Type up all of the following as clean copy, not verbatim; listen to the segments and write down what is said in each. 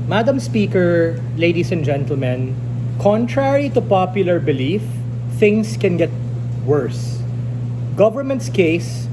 Madam Speaker, ladies and gentlemen, contrary to popular belief, things can get worse. Government's case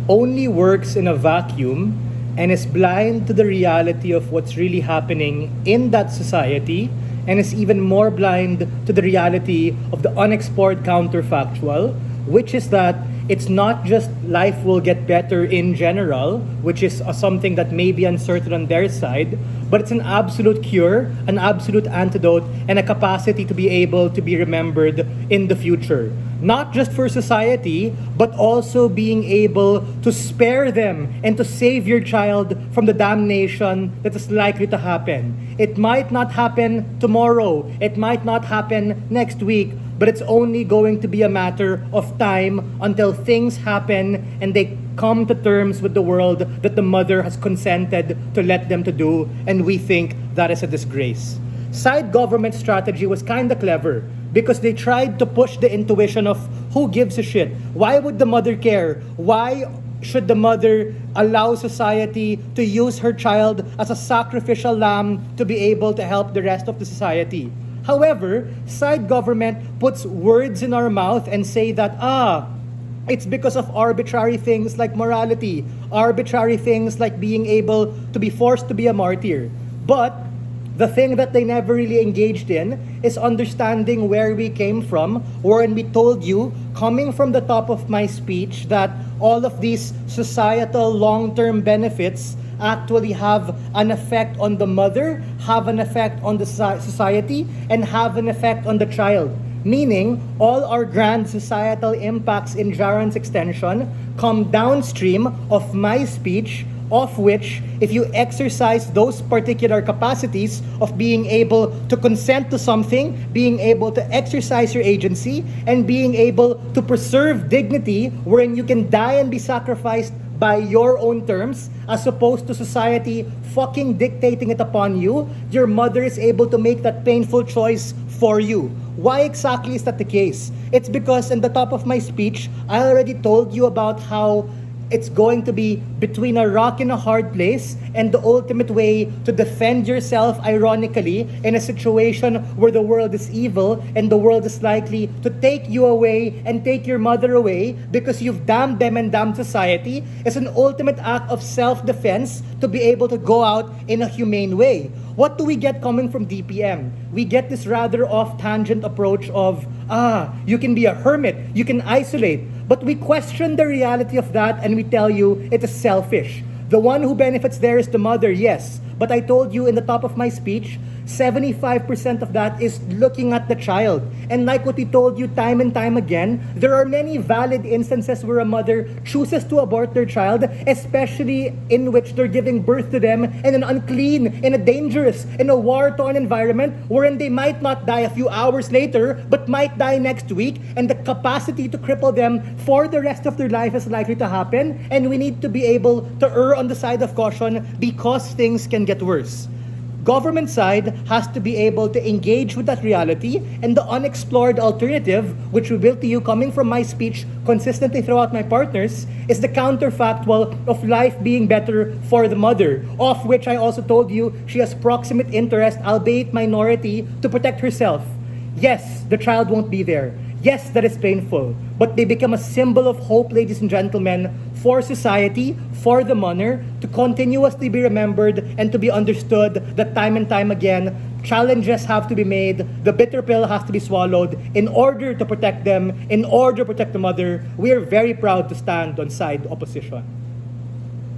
only works in a vacuum and is blind to the reality of what's really happening in that society, and is even more blind to the reality of the unexplored counterfactual, which is that it's not just life will get better in general, which is something that may be uncertain on their side, but it's an absolute cure, an absolute antidote, and a capacity to be able to be remembered in the future. Not just for society, but also being able to spare them and to save your child from the damnation that is likely to happen. It might not happen tomorrow, it might not happen next week, but it's only going to be a matter of time until things happen and they come to terms with the world that the mother has consented to let them to do, and we think that is a disgrace. Side government strategy was kind of clever because they tried to push the intuition of who gives a shit? Why would the mother care? Why should the mother allow society to use her child as a sacrificial lamb to be able to help the rest of the society? However, side government puts words in our mouth and say that, it's because of arbitrary things like morality, arbitrary things like being able to be forced to be a martyr. But the thing that they never really engaged in is understanding where we came from, wherein we told you, coming from the top of my speech, that all of these societal long-term benefits actually have an effect on the mother, have an effect on the society, and have an effect on the child. Meaning, all our grand societal impacts in Jaron's extension come downstream of my speech, of which, if you exercise those particular capacities of being able to consent to something, being able to exercise your agency, and being able to preserve dignity wherein you can die and be sacrificed by your own terms, as opposed to society fucking dictating it upon you, your mother is able to make that painful choice for you. Why exactly is that the case? It's because in the top of my speech, I already told you about how it's going to be between a rock and a hard place, and the ultimate way to defend yourself, ironically, in a situation where the world is evil and the world is likely to take you away and take your mother away because you've damned them and damned society, is an ultimate act of self-defense to be able to go out in a humane way. What do we get coming from DPM? We get this rather off-tangent approach of, you can be a hermit, you can isolate. But we question the reality of that and we tell you it is selfish. The one who benefits there is the mother, yes. But I told you in the top of my speech, 75% of that is looking at the child. And like what we told you time and time again, there are many valid instances where a mother chooses to abort their child, especially in which they're giving birth to them in an unclean, in a dangerous, in a war-torn environment wherein they might not die a few hours later, but might die next week, and the capacity to cripple them for the rest of their life is likely to happen, and we need to be able to err on the side of caution because things can get worse. Government side has to be able to engage with that reality, and the unexplored alternative, which revealed to you coming from my speech consistently throughout my partners, is the counterfactual of life being better for the mother, of which I also told you she has proximate interest, albeit minority, to protect herself. Yes, the child won't be there. Yes, that is painful, but they become a symbol of hope, ladies and gentlemen, for society, for the mother, to continuously be remembered and to be understood that time and time again, challenges have to be made, the bitter pill has to be swallowed in order to protect them, in order to protect the mother. We are very proud to stand on side opposition.